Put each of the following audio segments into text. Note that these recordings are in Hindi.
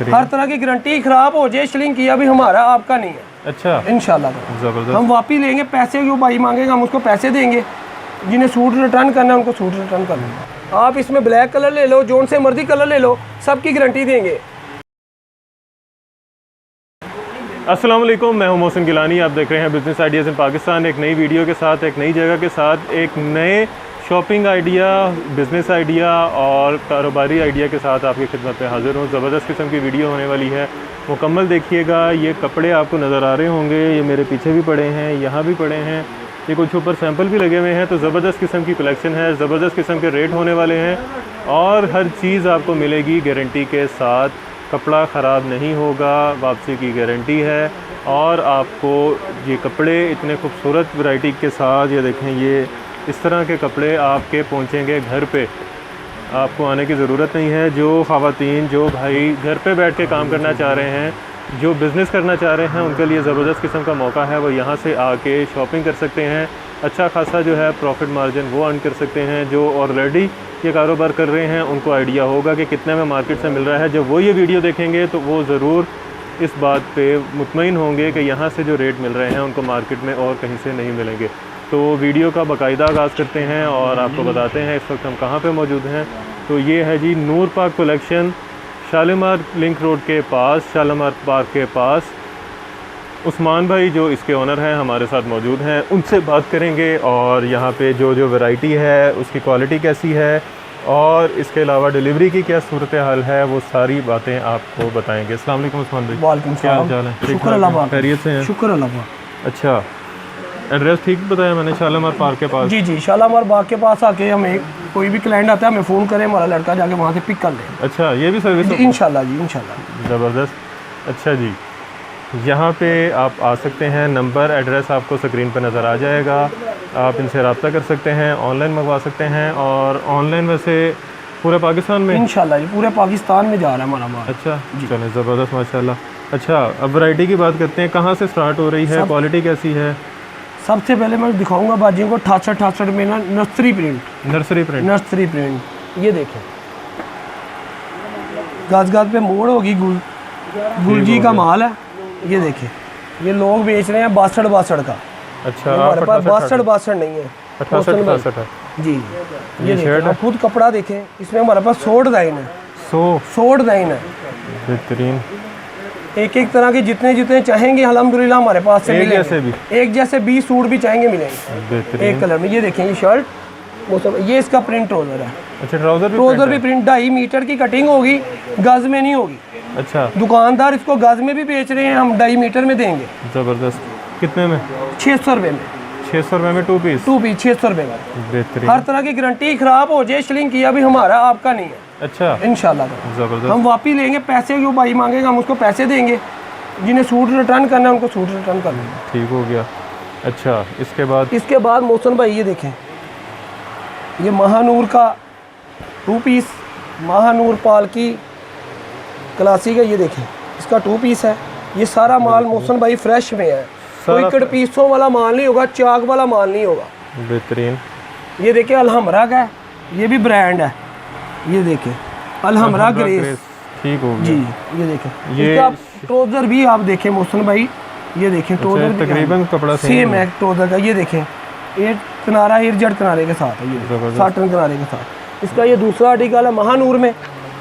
हर तरह की गारंटी, खराब हो जाए श्रिंक किया भी हमारा, आपका नहीं है। अच्छा, इंशाल्लाह जबरदस्त। हम वापस लेंगे, पैसे जो भाई मांगेगा हम उसको पैसे देंगे, जिन्हें सूट रिटर्न करना है उनको सूट रिटर्न कर लेंगे। आप इसमें ब्लैक कलर ले लो, जोन से मर्जी कलर ले लो, सबकी गारंटी देंगे। अस्सलाम वालेकुम, मैं हूं मोहसिन गिलानी। आप देख रहे हैं बिज़नेस आइडियाज़ इन पाकिस्तान। एक नई वीडियो के साथ, एक नई जगह के साथ, एक नए शॉपिंग आइडिया, बिज़नेस आइडिया और कारोबारी आइडिया के साथ आपकी खिदमत में हाज़िर हूं। ज़बरदस्त किस्म की वीडियो होने वाली है, मुकम्मल देखिएगा। ये कपड़े आपको नज़र आ रहे होंगे, ये मेरे पीछे भी पड़े हैं, यहाँ भी पड़े हैं, ये कुछ ऊपर सैंपल भी लगे हुए हैं। तो ज़बरदस्त किस्म की कलेक्शन है, ज़बरदस्त किस्म के रेट होने वाले हैं और हर चीज़ आपको मिलेगी गारंटी के साथ। कपड़ा ख़राब नहीं होगा, वापसी की गारंटी है। और आपको ये कपड़े इतने खूबसूरत वैरायटी के साथ, ये देखें, ये इस तरह के कपड़े आपके पहुंचेंगे घर पे। आपको आने की ज़रूरत नहीं है। जो ख़वातीन, जो भाई घर पे बैठ के काम करना चाह रहे हैं, जो बिज़नेस करना चाह रहे हैं, उनके लिए ज़बरदस्त किस्म का मौका है। वो यहाँ से आके शॉपिंग कर सकते हैं, अच्छा खासा जो है प्रॉफिट मार्जिन वो अर्न कर सकते हैं। जो ऑलरेडी ये कारोबार कर रहे हैं उनको आइडिया होगा कि कितने में मार्केट से मिल रहा है। जब वो ये वीडियो देखेंगे तो वो ज़रूर इस बात पे मुतमईन होंगे कि यहाँ से जो रेट मिल रहे हैं उनको मार्केट में और कहीं से नहीं मिलेंगे। तो वीडियो का बाकायदा आगाज़ करते हैं और आपको बताते हैं इस वक्त हम कहाँ पे मौजूद हैं। तो ये है जी Noor park collection, Shalimar link road के पास, शालीमार पार्क के पास। उस्मान भाई जो इसके ओनर हैं हमारे साथ मौजूद हैं, उनसे बात करेंगे और यहाँ पे जो जो वैरायटी है उसकी क्वालिटी कैसी है और इसके अलावा डिलीवरी की क्या सूरत हाल है, वो सारी बातें आपको बताएंगे। अस्सलाम वालेकुम उस्मान भाई। वालेकुम क्या हाल सलाम। चाल है? शुक्र अल्लाह, खैरियत से हैं? शुक्र अल्लाह। अच्छा, एड्रेस ठीक बताया मैंने, शालीमार पार्क के पास? जी जी, शालीमार बाग के पास आके हमें कोई भी क्लाइंट आता है हमें फ़ोन करें, हमारा लड़का जाके वहाँ से पिक कर ले। अच्छा, ये भी सर्विस? इंशाल्लाह जी, इंशाल्लाह। ज़बरदस्त। अच्छा जी, यहाँ पे आप आ सकते हैं, नंबर एड्रेस आपको स्क्रीन पर नज़र आ जाएगा। आप इनसे रब्ता कर सकते हैं, ऑनलाइन मंगवा सकते हैं। और ऑनलाइन वैसे पूरे पाकिस्तान में? इंशाल्लाह जी, पूरे पाकिस्तान में जा रहा है हमारा माल। अच्छा, चलें, ज़बरदस्त, माशाल्लाह। अच्छा, अब वैरायटी की बात करते हैं, कहाँ से स्टार्ट हो रही है, क्वालिटी कैसी है? सबसे पहले मैं दिखाऊंगा बाजियों को 68 में ना नर्सरी प्रिंट। ये देखें, गाज गाज पे मोड़ होगी, गुलजी का माल है। ये देखें, ये लोग बेच रहे हैं 62 का। अच्छा, हमारे पास 62 नहीं है, 68 है जी। ये शर्ट है, खुद कपड़ा देखें, इसमें हमारे पास 100 डिज़ाइन है, 100 डिज़ाइन है, बेहतरीन। एक एक तरह के जितने चाहेंगे अल्हम्दुलिल्लाह हमारे पास से मिलेंगे। एक जैसे 20 सूट भी चाहेंगे मिलेंगे एक कलर में। ये देखें, ये शर्ट, ये इसका प्रिंट ट्राउज़र है। अच्छा, ट्राउज़र भी प्रिंट 2.5 मीटर की कटिंग होगी, गज में नहीं होगी। अच्छा, दुकानदार इसको गज में भी बेच रहे हैं, हम 2.5 मीटर में देंगे। ज़बरदस्त। कितने में? 600 रुपये में। 600 रुपये में 2 पीस 600 रुपये में। बेहतरीन। हर तरह की गारंटी, खराब हो जाए श्रिंक किया भी हमारा, आपका नहीं है। अच्छा, इंशाल्लाह ज़बरदस्त। हम वापस लेंगे, पैसे जो भाई मांगेगा हम उसको पैसे देंगे, जिन्हें सूट रिटर्न करना है उनको सूट रिटर्न कर लेंगे। ठीक हो गया। अच्छा, इसके बाद मोहसिन भाई ये देखें, ये महानूर का 2 पीस, महानूर पालकी क्लासिक है। ये देखें, इसका 2 पीस है। ये सारा माल मोहसिन भाई फ्रेश में है, कोई कट पीसों वाला माल नहीं होगा, चाक वाला माल नहीं होगा। बेहतरीन। ये देखें, अलहमरा का है, ये भी ब्रांड है। ये देखें, अलहमरा ग्रेस। ठीक हो गया जी। ये देखें, इसका ट्राउज़र भी आप देखें मोहसिन भाई, ये देखें ट्राउज़र तकरीबन कपड़ा सेम है ट्राउज़र का। ये देखें, ये किनारा इर्जट किनारे के साथ है, ये साटन किनारे के साथ। इसका ये दूसरा आर्टिकल है महानूर में,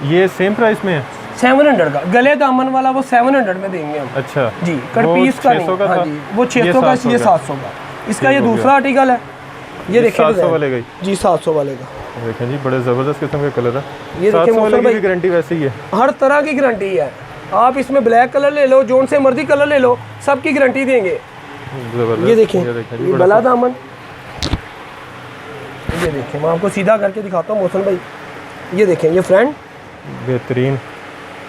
ये सेम प्राइस में है, 700 का। गले दामन वाला वो 700 में देंगे हम। अच्छा जी, कट पीस का नहीं, हाँ जी, वो 600 का, ये 700 का। इसका ये दूसरा आर्टिकल है, ये देखिए 700 वाले का जी, 700 वाले का। देखें जी, बड़े ज़बरदस्त किस्म के कलर है। ये 700 वाले की गारंटी वैसे ही है, हर तरह की गारंटी है। आप इसमें ब्लैक कलर ले लो, जोन से मर्जी कलर ले लो, सबकी गारंटी देंगे। ये देखें, ये गला दामन। ये देखें, मैं आपको सीधा करके दिखाता हूँ मोहसिन भाई। ये देखें, ये फ्रंट बेहतरीन,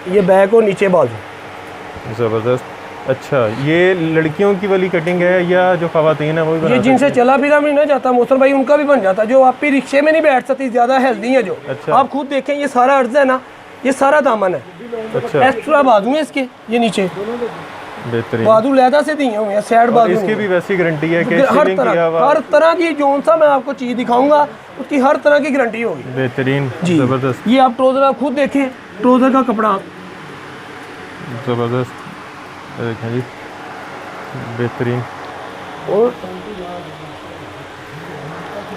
ये बैक और नीचे बाजू, ज़बरदस्त। अच्छा, ये लड़कियों की वाली कटिंग है या जो ख़वातीन है वो भी? ये जिनसे चला फिरा भी नहीं जाता मोहसिन भाई, उनका भी बन जाता। जो आप भी रिक्शे में नहीं बैठ सकती, ज़्यादा हेल्दी है जो। अच्छा। आप खुद देखें, ये सारा अर्ज है ना, ये सारा दामन है। अच्छा। एक्स्ट्रा बाजू है इसके, ये नीचे बेहतरीन बाजू लैदा से दिए हुए हैं, साइड बाजू। इसकी भी वैसी गारंटी है कि हर तरह की जोन सा मैं आपको चीज़ दिखाऊंगा उसकी हर तरह की गारंटी होगी। बेहतरीन, जी, ज़बरदस्त। ये आप ट्राउज़र आप खुद देखें, ट्राउज़र का कपड़ा ज़बरदस्त, ये देखें जी, बेहतरीन। और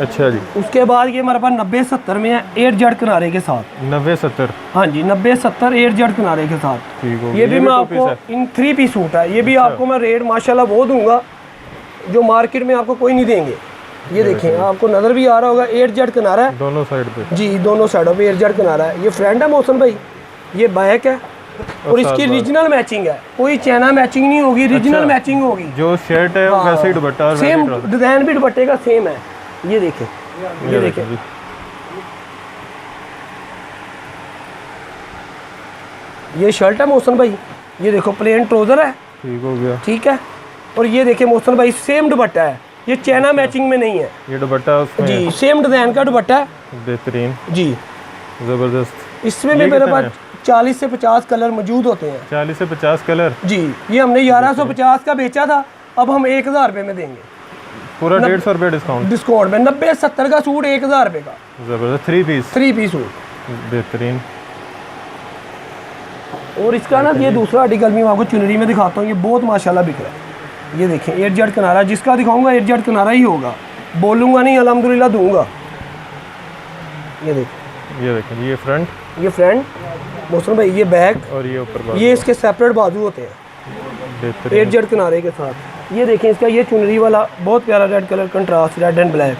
अच्छा जी, उसके बाद ये हमारे पास 90-70 में है 8 जड़ किनारे के साथ। 90-70, हाँ जी, 90-70 8 जड़ किनारे के साथ। ठीक हो ये गया। भी मैं टू पीस आपको है। इन 3 पीस सूट है। ये भी अच्छा। आपको मैं रेट माशाल्लाह वो दूंगा जो मार्केट में आपको कोई नहीं देंगे। ये देखें, आपको नज़र भी आ रहा होगा 8 जड़ किनारा है दोनों साइड पे जी, दोनों साइडों पे 8 जड़ किनारा है। ये फ्रंट है मोहसन भाई, ये बैक है और इसकी रीजनल मैचिंग है, कोई चाइना मैचिंग नहीं होगी, रीजनल अच्छा। मैचिंग होगी। जो शर्ट है वैसे ही दुपट्टा और वैसे ही सेम ट्राउज़र। डिज़ाइन भी दुपट्टे का सेम है। ये देखें, ये देखें, जी, ये शर्ट है मोहसन भाई, ये देखो प्लेन ट्राउज़र है, ठीक हो गया। ठीक है। और ये देखें मोहसन भाई सेम दुपट्टा है, ये चाइना मैचिंग में नहीं है ये दुपट्टा उसमें जी, सेम डिज़ाइन का दुपट्टा है बेहतरीन, जी। ज़बरदस्त। इसमें भी ये मेरे कितने पास 40 से 50 कलर मौजूद होते हैं 40 से 50 कलर, जी। ये हमने 1150 का बेचा था, अब हम 1000 रुपये में देंगे पूरा 150 रुपये डिस्काउंट। डिस्काउंट में। 90-70 का सूट 1000 रुपये का ज़बरदस्त, 3 पीस, 3 पीस सूट। बेहतरीन। और इसका ना ये दूसरा आर्टिकल भी मैं आपको चुनरी में दिखाता हूँ, ये बहुत माशाल्लाह बिक रहा है। ये देखें 8 जड़ किनारा, जिसका दिखाऊंगा 8 जड़ किनारा ही होगा, बोलूँगा नहीं, अल्हम्दुलिल्लाह दूंगा। ये देखें, ये फ्रंट, ये फ्रंट मोहसन भाई, ये बैक, और ये ऊपर बाजू, ये इसके सेपरेट बाजू होते हैं 8 बेहतरीन। जड़ किनारे के साथ। ये देखें इसका ये चुनरी वाला बहुत प्यारा red colour contrast, red and black.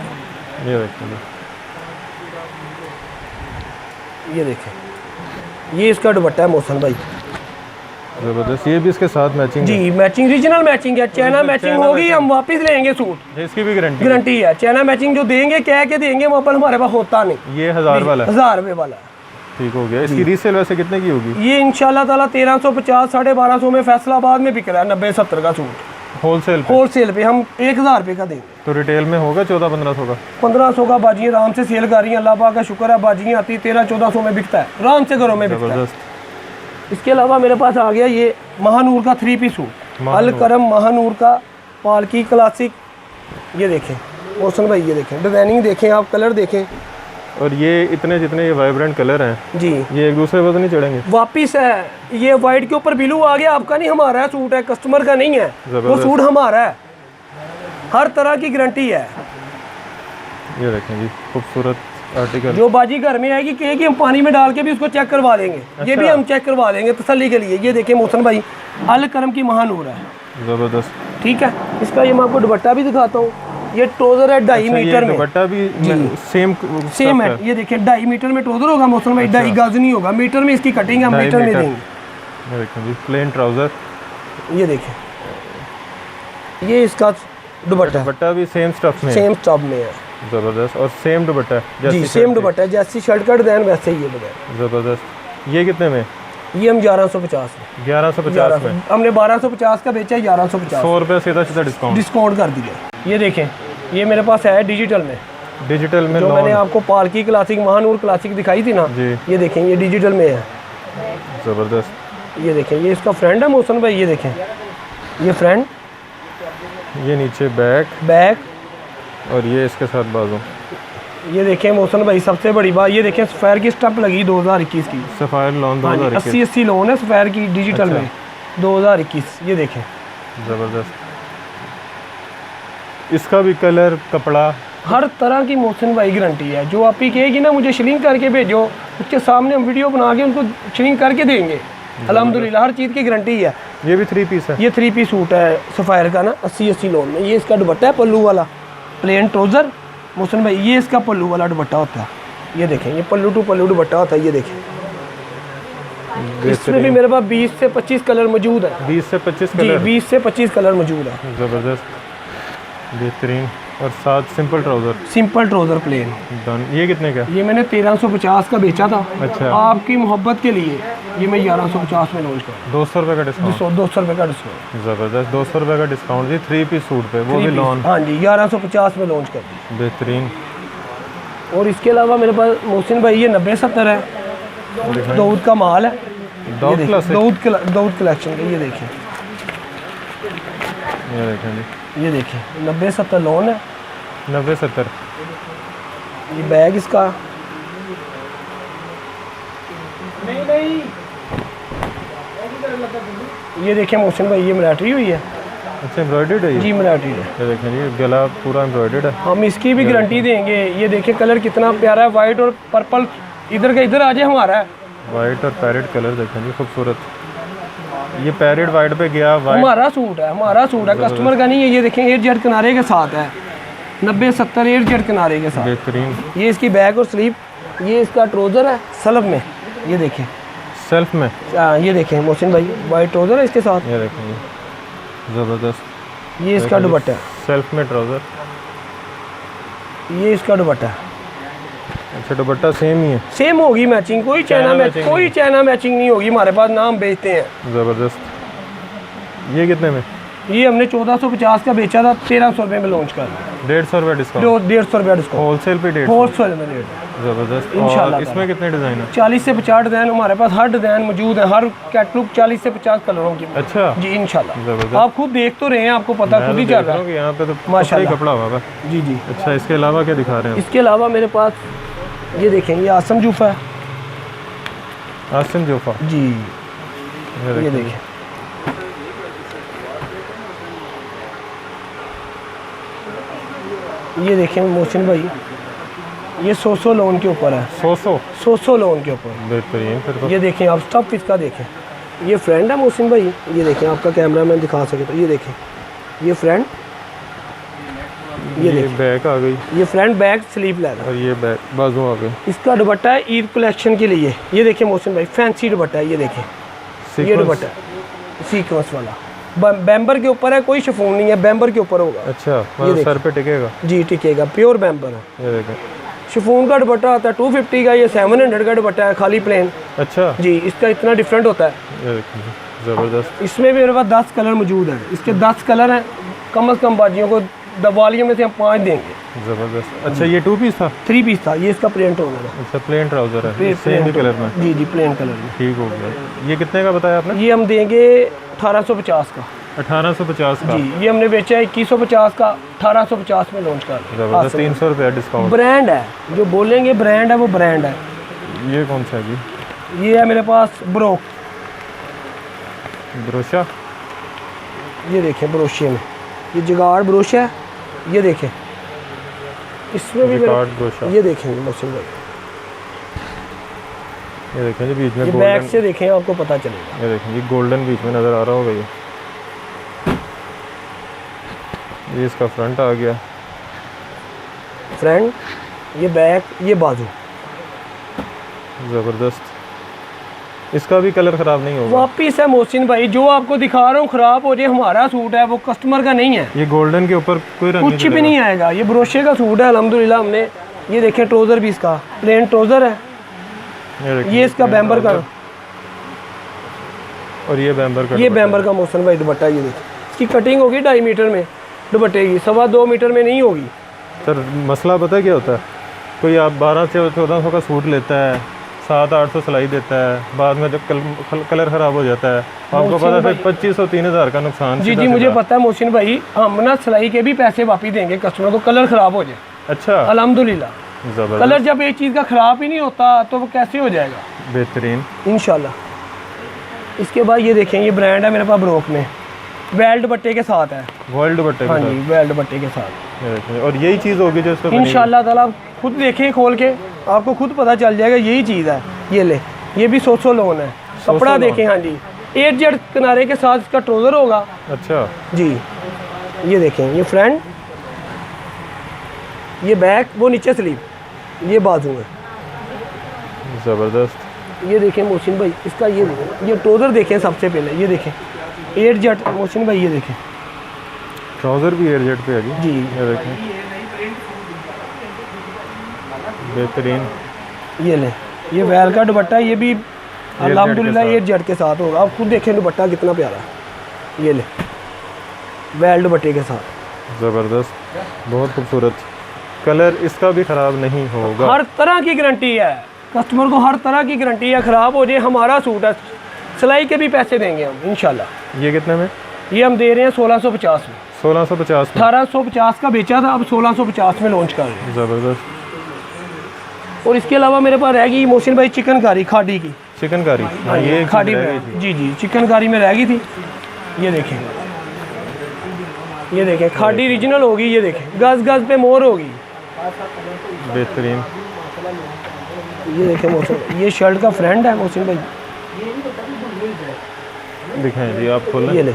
ये देखें जी, ये देखें, ये इसका दुपट्टा है मोहसन भाई ज़बरदस्त। ये भी इसके साथ मैचिंग जी, मैचिंग रीजनल मैचिंग है। चाइना मैचिंग होगी हम वापस लेंगे सूट, है, इसकी भी गारंटी। गारंटी है। चाइना मैचिंग जो देंगे कह के देंगे, वो पर हमारे पास होता नहीं। ये 1000 वाला है, 1000 रुपये वाला है। ठीक हो गया। इसकी रीसेल वैसे कितने की होगी? ये इंशाल्लाह ताला 1350 1250 में फैसलाबाद में बिक रहा है 90-70 का सूट होलसेल पे? होलसेल पे हम 1000 रुपये का देंगे। तो रिटेल में होगा 1400-1500 का? 1500 का बाजियाँ आराम से सेल कर रही हैं, अल्लाह पाक का शुक्र है। बाजियाँ आती 1300-1400 में बिकता है, आराम से घरों में बिकता है। ज़बरदस्त। इसके अलावा मेरे पास आ गया ये महानूर का 3 पीस सूट, अल करम महानूर का पालकी क्लासिक। ये देखें मोहसन भाई, ये देखें डिज़ाइनिंग देखें आप, कलर देखें। और ये इतने जितने ये वाइब्रेंट कलर हैं जी, ये एक दूसरे पर तो नहीं चढ़ेंगे? वापिस है, ये वाइट के ऊपर ब्लू आ गया, आपका नहीं हमारा है सूट है, कस्टमर का नहीं है, वो ज़बरदस्त। सूट हमारा है, हर तरह की गारंटी है। ये देखें जी, खूबसूरत आर्टिकल। जो बाजी घर में आएगी कहेगी हम पानी में डाल के भी उसको चेक करवा देंगे। ये भी हम चेक करवा देंगे तसल्ली के लिए। ये देखें मोहसन भाई, अल करम की महानूर है, ज़बरदस्त। ठीक है। इसका ये मैं आपको दुपट्टा भी दिखाता हूँ। ये ट्राउजर है 2.5 मीटर में, दुपट्टा भी सेम सेम है। ये देखिए 2.5 मीटर में ट्राउजर होगा मोहसन भाई, 2.5 गज नहीं होगा, मीटर में इसकी कटिंग हम 2.5 मीटर में मीटर। देंगे। ये देखें जी, प्लेन ट्राउज़र। ये देखें, ये इसका दुपट्टा है, दुपट्टा भी सेम स्टफ में है। सेम स्टॉप में है ज़बरदस्त। और सेम दुपट्टा है जी, जैसी सेम दुपट्टा है, जैसी शर्ट का डिज़ाइन वैसे ही ये डिज़ाइन। ज़बरदस्त। ये कितने में? ये हम 1150 में, 1150 में। हमने 1250 का बेचा, 1150 100 रुपये सीधा सीधा डिस्काउंट। डिस्काउंट कर दिया। ये देखें, ये मेरे पास है डिजिटल में, डिजिटल में जो मैंने लॉन। आपको पालकी क्लासिक महानूर क्लासिक दिखाई थी ना, जी, ये देखें ये डिजिटल में है। ज़बरदस्त। ये देखें, ये इसका फ्रंट है मोहसन भाई, ये देखें ये फ्रंट, ये नीचे बैक, और ये इसके साथ बाजू। ये देखें मोहसन भाई सबसे बड़ी बात, ये देखें सफ़ायर की स्टंप लगी 2021 की, सफ़ायर लॉन 2021। 80-80 लोन है सफ़ायर की डिजिटल में 2021। ये देखें ज़बरदस्त। इसका भी कलर, कपड़ा, हर तरह की मोहसिन भाई गारंटी है। जो आप ही कहेगी ना मुझे श्रिंक करके भेजो, उसके सामने हम वीडियो बना के उनको श्रिंक करके देंगे। अल्हम्दुलिल्लाह हर चीज़ की गारंटी है। ये भी 3 पीस है। ये 3 पीस सूट है सफ़ायर का ना, 80-80 लोन में। ये इसका दुपट्टा है पल्लू वाला, प्लेन ट्राउज़र मोहसिन भाई, ये इसका पल्लू वाला दुपट्टा होता है। ये देखें, ये पल्लू टू पल्लू दुपट्टा होता है। ये देखें, इसमें भी मेरे पास 20 से 25 कलर मौजूद है। 20 से 25 जी, कलर। 20 से 25 कलर मौजूद है। ज़बरदस्त, बेहतरीन। और साथ simple trouser, simple trouser plane. Done. ये कितने का? ये मैंने 1350 का बेचा था। अच्छा। आपकी मोहब्बत के लिए ये मैं 1150 में लॉन्च कर 200 रुपये का डिस्काउंट। 200 रुपये का डिस्काउंट। ज़बरदस्त, 200 रुपये का डिस्काउंट जी, 3 पीस सूट पे, वो भी लॉन। हाँ जी, 1150 में लॉन्च कर दी। बेहतरीन। और इसके अलावा मेरे पास मोहसिन भाई ये 90-70 है, दाऊद का माल है। दाऊद क्लासिक। दाऊद कलेक्शन का। ये देखें, ये देखें जी, ये देखें 90-70 लोन है। 90-70। ये बैग इसका, ये देखिए मोहसिन भाई, ये मिलिट्री हुई है अच्छा एम्ब्रॉयडर्ड है ये? जी मिलिट्री है। ये देखें जी, गला पूरा एम्ब्रॉयडर्ड है। हम इसकी भी गारंटी देंगे। ये देखिए कलर कितना प्यारा है, वाइट और पर्पल। इधर का इधर आ जाए हमारा है। वाइट और पैरेट कलर देखें जी, खूबसूरत। ये पैरेट वाइट पे गया, वाइट हमारा सूट है, हमारा सूट है, कस्टमर का नहीं है। ये देखें एयर जेट किनारे के साथ है, 90-70 एयर जेट किनारे के साथ। बेहतरीन। ये इसकी बैग और स्लीव, ये इसका ट्रोज़र है सेल्फ में। ये देखें सेल्फ में, ये देखें मोहसिन भाई, वाइट ट्रोज़र है इसके साथ। ये देखें जी, ज़बरदस्त। ये इसका दुपट्टा है, सेल्फ में ट्राउज़र। ये इसका दुपट्टा है। अच्छा दुपट्टा सेम ही है? सेम होगी मैचिंग, कोई चाइना मैचिंग, कोई चाइना मैचिंग नहीं होगी हमारे पास, नाम बेचते हैं। ज़बरदस्त। ये कितने में? ये हमने 1450 का बेचा था, 1300 रुपये में लॉन्च कर। 150 रुपये डिस्काउंट? 150 रुपये डिस्काउंट, होलसेल पे 150? होलसेल में रेट। ज़बरदस्त। इंशाल्लाह और इसमें कितने डिज़ाइन है? 40 से 50 डिज़ाइन हमारे पास, हर डिज़ाइन मौजूद है, हर कैटलॉग 40 से 50 कलरों की। अच्छा जी इंशाल्लाह। ज़बरदस्त। आप खुद देख तो रहे हैं, आपको पता खुद ही चल रहा है। यहाँ पे तो माशाल्लाह कपड़ा हुआ है। जी जी। अच्छा इसके अलावा क्या दिखा रहे हैं? इसके अलावा मेरे पास ये देखें, ये आसम जूफा है। आसिम जोफा जी ये ये देखें। देखें, ये देखें मोहसिन भाई, ये 100 लोन के ऊपर है। 100 लोन के ऊपर। बेहतरीन। फिर तो ये देखें आप स्टफ इसका देखें। ये फ्रेंड है मोहसिन भाई, ये देखें, आपका कैमरा मैन दिखा सके तो ये देखें, ये फ्रेंड, ये देखें, बैक आ गई ये फ्रंट बैक स्लीव लेगा और ये बैक बाजू आ गई। इसका दुपट्टा है ईद कलेक्शन के लिए। ये देखिए मोहसिन भाई, फैंसी दुपट्टा है। ये देखें, ये दुपट्टा सीक्वेंस वाला बैम्बर के ऊपर है, कोई शिफॉन नहीं है, बैम्बर के ऊपर होगा। अच्छा मतलब सर पे टिकेगा? जी टिकेगा, प्योर बैम्बर है। ये देखें, शिफॉन का दुपट्टा आता है 250 का, ये 700 का दुपट्टा है खाली प्लेन। अच्छा जी इसका इतना डिफरेंट होता है। ये देखें ज़बरदस्त। इसमें भी मेरे पास 10 कलर मौजूद हैं। इसके 10 कलर हैं, कम से कम बाजियों को दवालियों में से हम 5 देंगे। ज़बरदस्त। अच्छा ये 2 पीस था? 3 पीस था। ये इसका प्रिंट होगा। अच्छा प्लेन ट्राउज़र है, सेम ही कलर में? जी जी प्लेन कलर में। ठीक हो गया। ये कितने का बताया आपने? ये हम देंगे 1850 का। 1850 का? जी ये हमने बेचा है 2150 का, 1850 में लॉन्च कर। ज़बरदस्त। 300 रुपये डिस्काउंट। ब्रांड है, जो बोलेंगे ब्रांड है वो ब्रांड है। ये कौन सा है जी? ये है मेरे पास ब्रोक। ब्रोशा? ये देखें ब्रोशे में, ये जुगाड़ ब्रोशा है। ये देखें इसमें भी जिगार्ड ब्रोशा। ये देखेंगे मोहसिन भाई, ये देखें जी बीच में ये बैक गोल्डन। से देखें आपको पता चलेगा। ये देखें जी गोल्डन बीच में नज़र आ रहा होगा। ये इसका फ्रंट आ गया, फ्रंट, ये बैक, ये बाजू। ज़बरदस्त। इसका भी कलर ख़राब नहीं होगा? वापिस है मोहसिन भाई, जो आपको दिखा रहा हूँ ख़राब हो जाए हमारा सूट है, वो कस्टमर का नहीं है। ये गोल्डन के ऊपर कोई रंग कुछ भी नहीं आएगा। ये ब्रोशे का सूट है अल्हम्दुलिल्लाह हमने। ये देखें ट्रोज़र भी इसका प्लेन ट्रोज़र है। ये इसका बैम्बर का, और ये बैम्बर का, ये बैम्बर का मोहसिन भाई दुपट्टा। ये देखिए इसकी कटिंग होगी 2.5 मीटर में दुपट्टे की, 2.25 मीटर में नहीं होगी। सर मसला पता है क्या होता है? कोई आप 1200 से 1400 का सूट लेता है, 700-800 सिलाई देता है, बाद में जब कलर ख़राब हो जाता है आपको पता है फिर 2500-3000 का नुकसान। जी जी मुझे पता है मोहसिन भाई, हम ना सिलाई के भी पैसे वापिस देंगे कस्टमर को, कलर ख़राब हो जाए। अच्छा अल्हम्दुलिल्लाह। ज़बरदस्त। कलर जब एक चीज़ का ख़राब ही नहीं होता तो वो कैसे हो जाएगा? बेहतरीन इंशाल्लाह। इसके बाद ये देखें, ये ब्रांड है मेरे पास ब्रोक में, वेल दुपट्टे के साथ है। वर्ल्ड दुपट्टे हाँ के जी वेल दुपट्टे के साथ। ये देखें, और यही चीज़ होगी जो इस पर इंशाल्लाह ताला आप खुद देखें खोल के, आपको खुद पता चल जाएगा यही चीज़ है। ये ले, ये भी 100 लोन है। कपड़ा देखें, हाँ जी 8 जेड किनारे के साथ इसका ट्रोज़र होगा। अच्छा जी ये देखें, ये फ्रंट, ये बैक, वो नीचे स्लीव, ये बाजू है। ज़बरदस्त। ये देखें मोहसिन भाई, इसका ये ट्रोज़र देखें सबसे पहले। ये देखें 8 जेड मोहसिन भाई, ये देखें ट्राउज़र भी एयरजेट पे है जी। जी ये देखें बेहतरीन। ये ले, ये वैल का दुपट्टा, ये भी अल्हम्दुलिल्लाह 8 जेड के साथ होगा। आप खुद देखें दुपट्टा कितना प्यारा है। ये ले वैल दुपट्टे के साथ। ज़बरदस्त, बहुत खूबसूरत। कलर इसका भी ख़राब नहीं होगा? हर तरह की गारंटी है, कस्टमर को हर तरह की गारंटी है। ख़राब हो जाए हमारा सूट है, सिलाई के भी पैसे देंगे हम इंशाल्लाह। ये कितने में? ये हम दे रहे हैं 1650 में। 1650 में? 1850 का बेचा था, अब 1650 में लॉन्च कर रहे हैं। ज़बरदस्त। और इसके अलावा मेरे पास रहेगी मोहसिन भाई चिकनकारी खाडी की। चिकनकारी, हाँ ये एक खाड़ी चीज़ रह में, गई थी। जी जी चिकनकारी में रह गई थी। ये देखें, ये देखें खाड़ी रीजनल होगी। ये देखें गज गज पे मोर होगी। बेहतरीन। ये देखें मोहसिन, ये शर्ट का फ्रेंड है मोहसिन भाई। दिखाएं जी, आप खोलें। ये ले,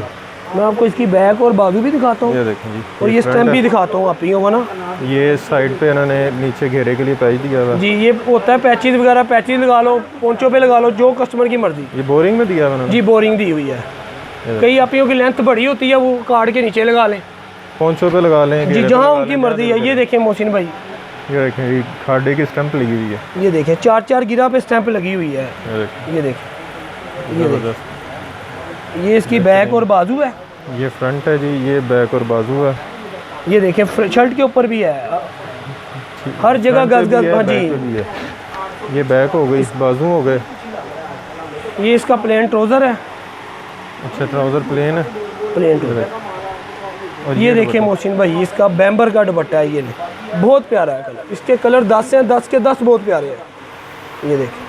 मैं आपको इसकी बैक और बाजू भी दिखाता हूँ ये देखें जी, और ये फ्रंट स्टैम्प है। भी दिखाता हूँ आप ही को ना। ये साइड पे इन्होंने नीचे घेरे के लिए पैच दिया हुआ है। जी ये होता है पैचेज वगैरह, पैचेज लगा लो, पोंचो पे लगा लो, जो कस्टमर की मर्जी। ये बोरिंग में दिया हुआ इन्होंने। जी बोरिंग दी हुई है। कई आपियों की लेंथ बड़ी होती है, वो कार्ड के नीचे लगा लें। पोंचो पे लगा लें, जी घेरे पे जहाँ लगा उनकी लें, मर्जी है। ये देखें मोहसिन भाई, ये देखें ये खाड़े की स्टंप लगी हुई है। ये देखें 4-4 गिरा पे स्टैंप लगी हुई है। ये देखें, ये देखें, ज़बरदस्त। ये इसकी बैक और बाजू है। ये फ्रंट है जी, ये बैक और बाजू है। ये देखें शर्ट के ऊपर भी है, हर जगह फ्रंट पे गज भी गज। है, हाँ बैक पे जी, भी है। ये बैक हो गई, बाजू हो गए। ये इसका प्लेन ट्राउज़र है, अच्छा ट्राउज़र प्लेन है। Plane trouser. और ये देखें मोहसिन भाई, इसका बैम्बर का दुपट्टा है। ये ले, बहुत प्यारा है कलर। इसके कलर 10 हैं, 10 के 10 बहुत प्यारे हैं। ये देखें,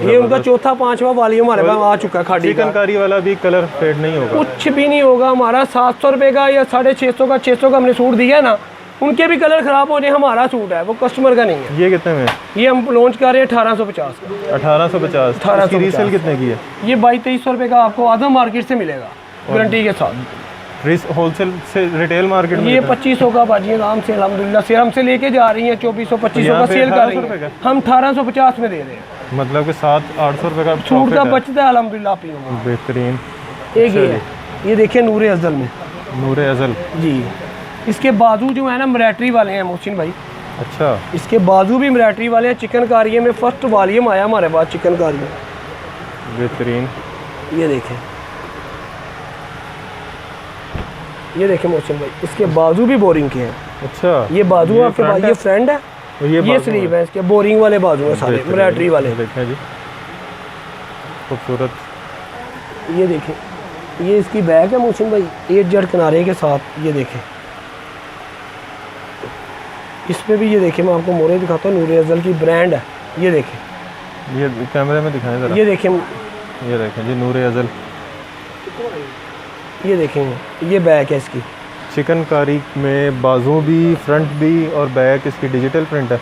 ये उनका चौथा 5वां वाली हमारे पास आ चुका है खाड़ी का। चिकनकारी वाला भी कलर फेड नहीं होगा। कुछ भी नहीं होगा हमारा। 700 रुपये का या 650 का, 600 का हमने सूट दिया है ना, उनके भी कलर ख़राब हो जाए, हमारा सूट है, वो कस्टमर का नहीं है। ये कितने में? ये हम लॉन्च कर रहे हैं 1850 का। 1850। 1850 इसकी रीसेल कितने की है? ये 2200-2300 रुपये का आपको आधा मार्केट से मिलेगा गारंटी के साथ। होलसेल से रिटेल मार्केट में ये 2500 का बाजी आराम से अल्हम्दुलिल्लाह से हमसे लेके जा रही हैं। 2400-2500 यहाँ का पे सेल कर रही 1800 हैं, हम 1850 में दे रहे हैं। मतलब कि 700-800 रुपये का सूट प्रॉफिट का है। बचता है अल्हम्दुलिल्लाह आप लोगों को। बेहतरीन। एक ये है, ये देखिए नूरे अज़ल में। नूरे अज़ल। जी इसके बाजू जो है ना मिलिट्री वाले हैं मोहसिन भाई। अच्छा, इसके बाजू भी मिलिट्री वाले हैं। चिकनकारी में फर्स्ट वॉल्यूम आया हमारे पास चिकनकारी में। बेहतरीन। ये देखें, ये देखें मोहसिन भाई, इसके बाजू भी बोरिंग के हैं। अच्छा, ये बाजू ये आपके पास, फ्रंट ये फ्रंट है, और ये बाजू स्लीव है। इसके बोरिंग वाले बाजू हैं सारे बेहतरीन। मिलिट्री वाले। देखें जी, खूबसूरत। ये देखें, ये इसकी बैग है मोहसिन भाई, 8 जड़ किनारे के साथ। ये देखें, इस पे भी ये देखें, मैं आपको मोरे दिखाता हूँ, नूरे अज़ल की ब्रांड है। ये देखें, ये कैमरे में दिखाएं ज़रा। ये देखें, ये देखें जी, नूरे अज़ल। ये देखें, ये बैग है इसकी। चिकनकारी में बाजू भी, फ्रंट भी और बैक इसकी डिजिटल प्रिंट है।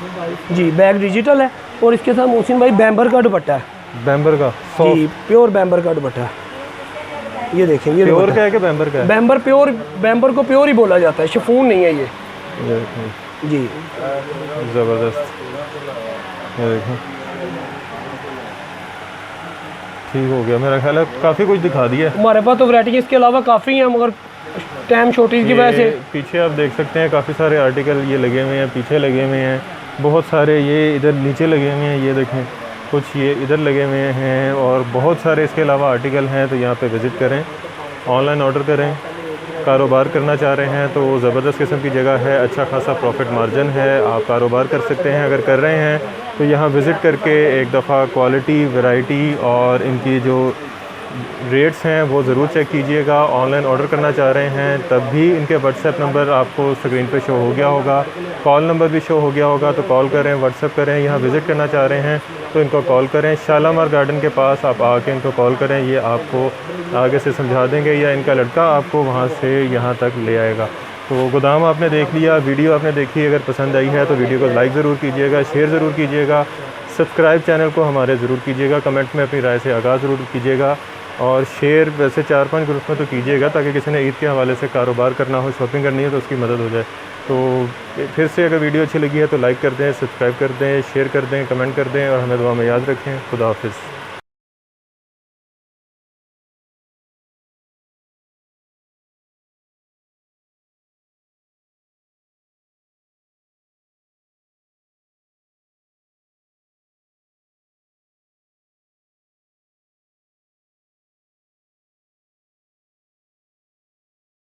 जी बैग डिजिटल है और इसके साथ मोहसिन भाई बैम्बर का दुपट्टा है। बैम्बर का जी प्योर बैम्बर का दुपट्टा है। ये देखें, ये प्योर दुपट्टा का है कि बैम्बर का है? बैम्बर प्योर, बैम्बर को प्योर ही बोला जाता है, शिफॉन नहीं है ये। ये देखें, जी ज़बरदस्त। ये देखें, ठीक हो गया मेरा ख्याल है। काफ़ी कुछ दिखा दिया है। हमारे पास तो वैरायटी इसके अलावा काफ़ी हैं, मगर टाइम शॉर्टेज की वजह से। ये पीछे आप देख सकते हैं काफ़ी सारे आर्टिकल ये लगे हुए हैं, पीछे लगे हुए हैं बहुत सारे। ये इधर नीचे लगे हुए हैं, ये देखें, कुछ ये इधर लगे हुए हैं और बहुत सारे इसके अलावा आर्टिकल हैं। तो यहाँ पे विज़िट करें, ऑनलाइन ऑर्डर करें। कारोबार करना चाह रहे हैं तो ज़बरदस्त किस्म की जगह है, अच्छा खासा प्रॉफिट मार्जिन है, आप कारोबार कर सकते हैं। अगर कर रहे हैं तो यहाँ विज़िट करके एक दफ़ा क्वालिटी, वैरायटी और इनकी जो रेट्स हैं वो ज़रूर चेक कीजिएगा। ऑनलाइन ऑर्डर करना चाह रहे हैं तब भी इनके व्हाट्सएप नंबर आपको स्क्रीन पे शो हो गया होगा, कॉल नंबर भी शो हो गया होगा। तो कॉल करें, व्हाट्सएप करें। यहाँ विज़िट करना चाह रहे हैं तो इनको कॉल करें। शालामार गार्डन के पास आप आके इनको कॉल करें, ये आपको आगे से समझा देंगे या इनका लड़का आपको वहाँ से यहाँ तक ले आएगा। तो गोदाम आपने देख लिया, वीडियो आपने देखी। अगर पसंद आई है तो वीडियो को लाइक ज़रूर कीजिएगा, शेयर ज़रूर कीजिएगा, सब्सक्राइब चैनल को हमारे ज़रूर कीजिएगा, कमेंट में अपनी राय से आगाज़ ज़रूर कीजिएगा और शेयर वैसे 4-5 ग्रुप में तो कीजिएगा ताकि किसी ने ईद के हवाले से कारोबार करना हो, शॉपिंग करनी है तो उसकी मदद हो जाए। तो फिर से अगर वीडियो अच्छी लगी है तो लाइक कर दें, सब्सक्राइब कर दें, शेयर कर दें, कमेंट कर दें और हमें दुआ में याद रखें। खुदा हाफिज़।